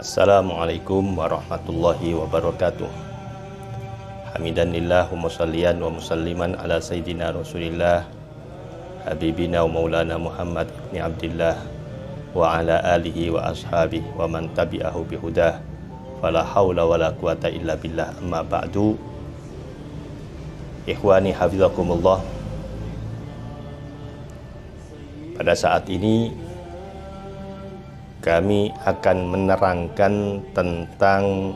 Assalamualaikum warahmatullahi wabarakatuh. Hamidanillah wa musalliyan wa musalliman ala sayyidina Rasulillah habibina wa maulana Muhammad ibn Abdillah wa ala alihi wa ashabihi wa man tabi'ahu bihudah fala hawla wa la quwata illa billah, amma ba'du. Ikhwani hafizakumullah, pada saat ini kami akan menerangkan tentang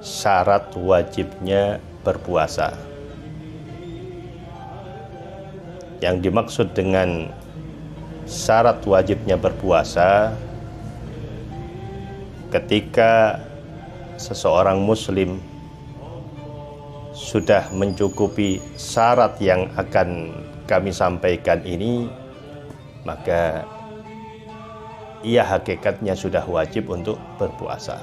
syarat wajibnya berpuasa. Yang dimaksud dengan syarat wajibnya berpuasa, ketika seseorang muslim sudah mencukupi syarat yang akan kami sampaikan ini, maka ia hakikatnya sudah wajib untuk berpuasa.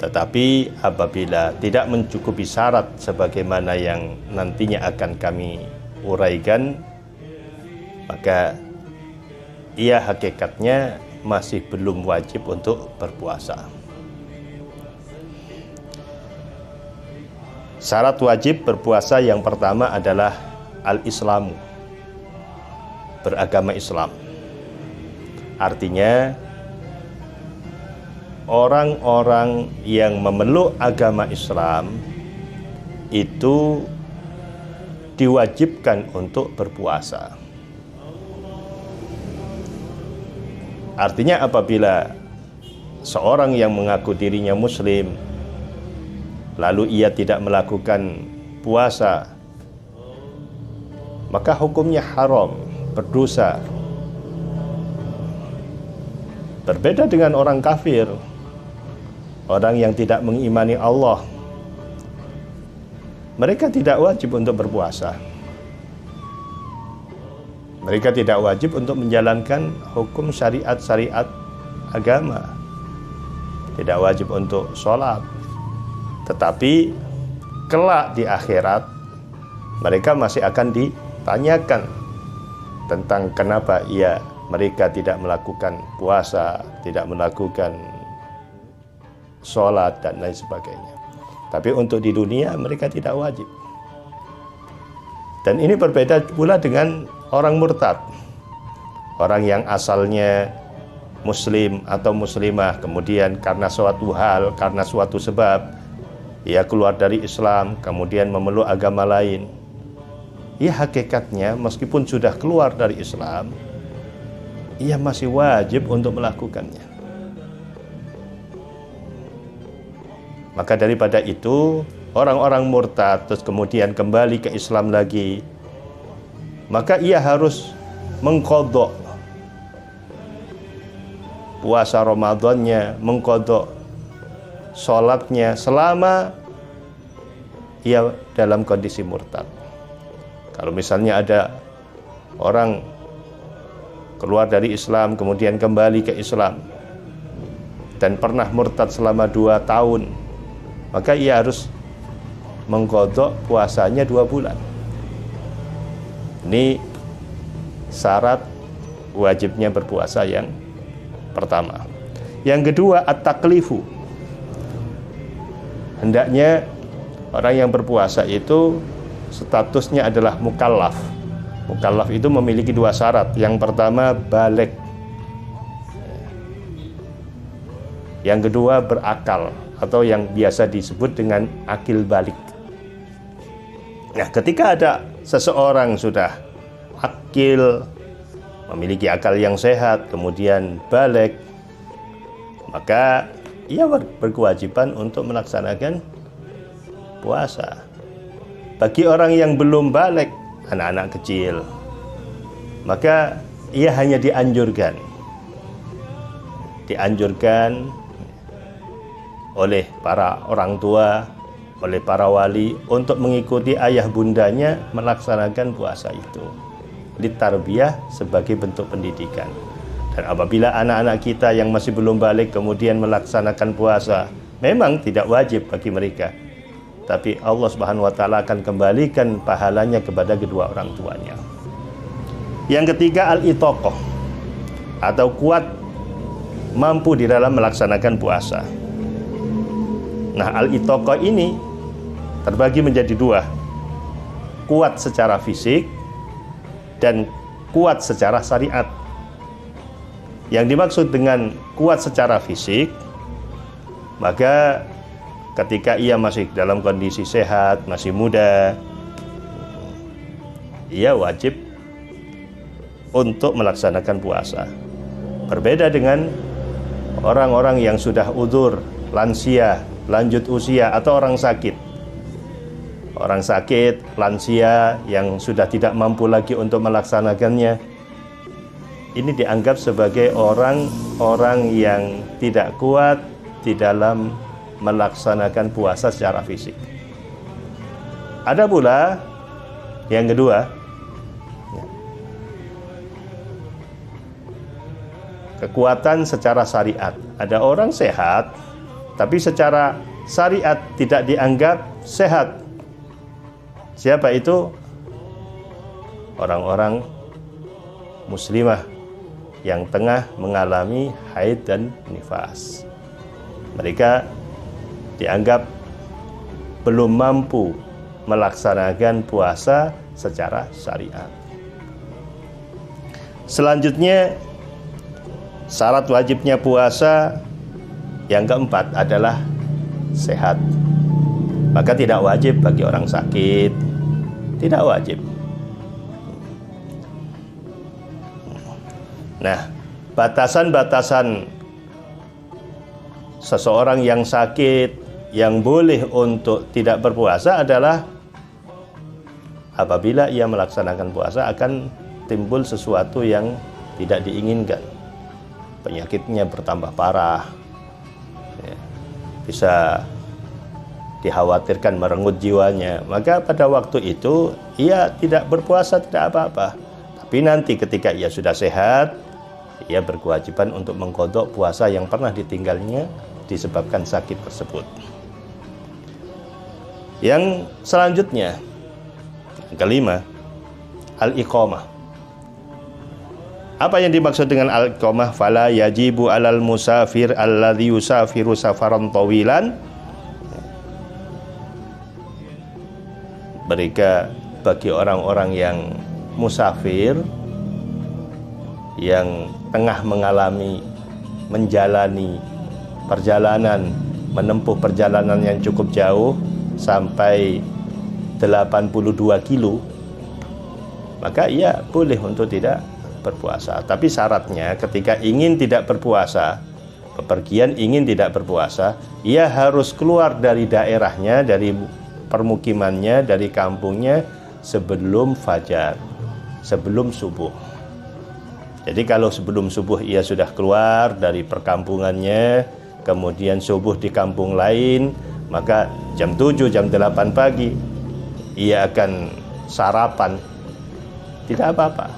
Tetapi apabila tidak mencukupi syarat sebagaimana yang nantinya akan kami uraikan, maka ia hakikatnya masih belum wajib untuk berpuasa. Syarat wajib berpuasa yang pertama adalah al-Islamu, beragama Islam. Artinya orang-orang yang memeluk agama Islam itu diwajibkan untuk berpuasa. Artinya apabila seorang yang mengaku dirinya muslim lalu ia tidak melakukan puasa, maka hukumnya haram, berdosa. Berbeda dengan orang kafir, orang yang tidak mengimani Allah, mereka tidak wajib untuk berpuasa. Mereka tidak wajib untuk menjalankan hukum syariat-syariat agama, tidak wajib untuk sholat. Tetapi kelak di akhirat mereka masih akan ditanyakan tentang kenapa mereka tidak melakukan puasa, tidak melakukan sholat dan lain sebagainya. Tapi untuk di dunia mereka tidak wajib. Dan ini berbeda pula dengan orang murtad, orang yang asalnya muslim atau muslimah, kemudian karena suatu hal, karena suatu sebab ia keluar dari Islam, kemudian memeluk agama lain. Ia hakikatnya meskipun sudah keluar dari Islam, ia masih wajib untuk melakukannya. Maka daripada itu, orang-orang murtad terus kemudian kembali ke Islam lagi, maka ia harus mengqadha puasa Ramadannya, mengqadha sholatnya selama ia dalam kondisi murtad. Kalau misalnya ada orang keluar dari Islam kemudian kembali ke Islam dan pernah murtad selama 2 tahun, maka ia harus mengqadha puasanya 2 bulan. Ini syarat wajibnya berpuasa yang pertama. Yang kedua, at-taklifu. Hendaknya orang yang berpuasa itu statusnya adalah mukallaf. Mukallaf itu memiliki 2 syarat. Yang pertama, baligh. Yang kedua, berakal, atau yang biasa disebut dengan akil balik. Nah, ketika ada seseorang sudah akil, memiliki akal yang sehat, kemudian baligh, maka ia berkewajiban untuk melaksanakan puasa. Bagi orang yang belum baligh, anak-anak kecil, maka ia hanya dianjurkan oleh para orang tua, oleh para wali untuk mengikuti ayah bundanya melaksanakan puasa itu. Ditarbiyah sebagai bentuk pendidikan. Dan apabila anak-anak kita yang masih belum balik kemudian melaksanakan puasa, memang tidak wajib bagi mereka, tapi Allah Subhanahu wa taala akan kembalikan pahalanya kepada kedua orang tuanya. Yang ketiga, al-itaqah, atau kuat mampu di dalam melaksanakan puasa. Nah, al-itaqah ini terbagi menjadi dua. Kuat secara fisik dan kuat secara syariat. Yang dimaksud dengan kuat secara fisik, maka ketika ia masih dalam kondisi sehat, masih muda, ia wajib untuk melaksanakan puasa. Berbeda dengan orang-orang yang sudah udzur, lansia, lanjut usia, atau orang sakit. Orang sakit, lansia yang sudah tidak mampu lagi untuk melaksanakannya, ini dianggap sebagai orang-orang yang tidak kuat di dalam melaksanakan puasa secara fisik. Ada pula yang kedua, kekuatan secara syariat. Ada orang sehat, tapi secara syariat tidak dianggap sehat. Siapa itu? Orang-orang muslimah yang tengah mengalami haid dan nifas. Mereka dianggap belum mampu melaksanakan puasa secara syariat. Selanjutnya, syarat wajibnya puasa yang keempat adalah sehat. Maka tidak wajib bagi orang sakit, tidak wajib. Nah, batasan-batasan seseorang yang sakit yang boleh untuk tidak berpuasa adalah apabila ia melaksanakan puasa akan timbul sesuatu yang tidak diinginkan. Penyakitnya bertambah parah, ya, bisa dikhawatirkan merenggut jiwanya. Maka pada waktu itu ia tidak berpuasa, tidak apa-apa. Tapi nanti ketika ia sudah sehat, ia berkewajiban untuk mengqadha puasa yang pernah ditinggalnya disebabkan sakit tersebut. Yang selanjutnya, yang kelima, al-iqamah. Apa yang dimaksud dengan al-iqamah? Fala yajibu alal musafir alladhi yusafiru safaran tawilan. Mereka bagi orang-orang yang musafir, yang tengah menjalani perjalanan, menempuh perjalanan yang cukup jauh sampai 82 kilo, maka ia boleh untuk tidak berpuasa. Tapi syaratnya ketika ingin tidak berpuasa, bepergian ingin tidak berpuasa, ia harus keluar dari daerahnya, dari permukimannya, dari kampungnya sebelum fajar, sebelum subuh. Jadi kalau sebelum subuh ia sudah keluar dari perkampungannya, kemudian subuh di kampung lain, maka jam 7, jam 8 pagi ia akan sarapan, tidak apa-apa.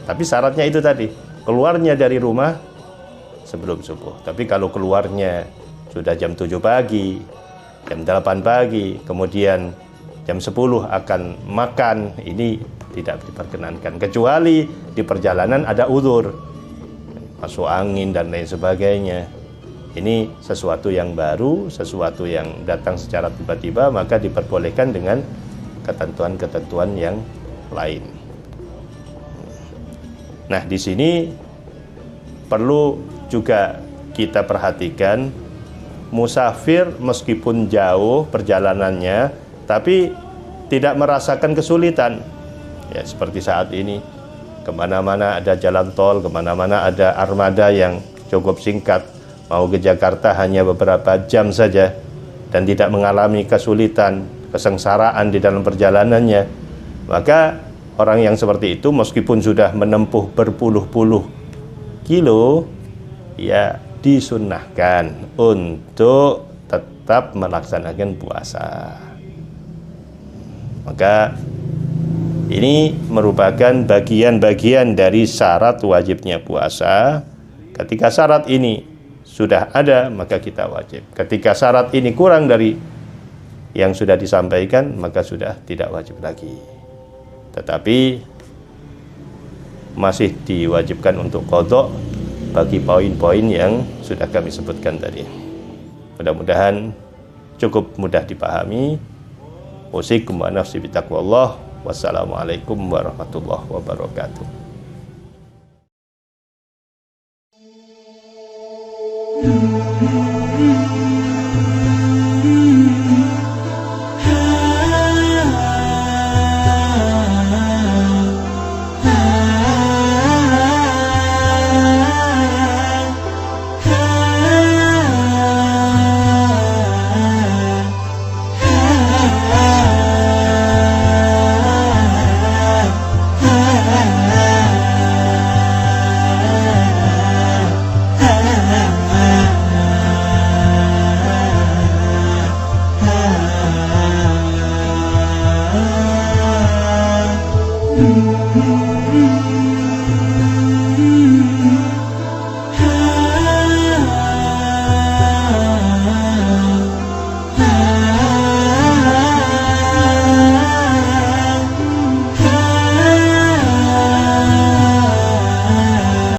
Tapi syaratnya itu tadi, keluarnya dari rumah sebelum subuh. Tapi kalau keluarnya sudah jam 7 pagi, jam 8 pagi, kemudian jam 10 akan makan, ini tidak diperkenankan. Kecuali di perjalanan ada udzur, masuk angin dan lain sebagainya. Ini sesuatu yang baru, sesuatu yang datang secara tiba-tiba, maka diperbolehkan dengan ketentuan-ketentuan yang lain. Nah, di sini perlu juga kita perhatikan, musafir meskipun jauh perjalanannya, tapi tidak merasakan kesulitan. Ya, seperti saat ini, kemana-mana ada jalan tol, kemana-mana ada armada yang cukup singkat. Mau ke Jakarta hanya beberapa jam saja dan tidak mengalami kesulitan, kesengsaraan di dalam perjalanannya. Maka orang yang seperti itu meskipun sudah menempuh berpuluh-puluh kilo, ya disunnahkan untuk tetap melaksanakan puasa. Maka ini merupakan bagian-bagian dari syarat wajibnya puasa. Ketika syarat ini sudah ada, maka kita wajib. Ketika syarat ini kurang dari yang sudah disampaikan, maka sudah tidak wajib lagi. Tetapi masih diwajibkan untuk qadha bagi poin-poin yang sudah kami sebutkan tadi. Mudah-mudahan cukup mudah dipahami. Usikum wa nafsi bitaqwallah. Wassalamualaikum warahmatullahi wabarakatuh.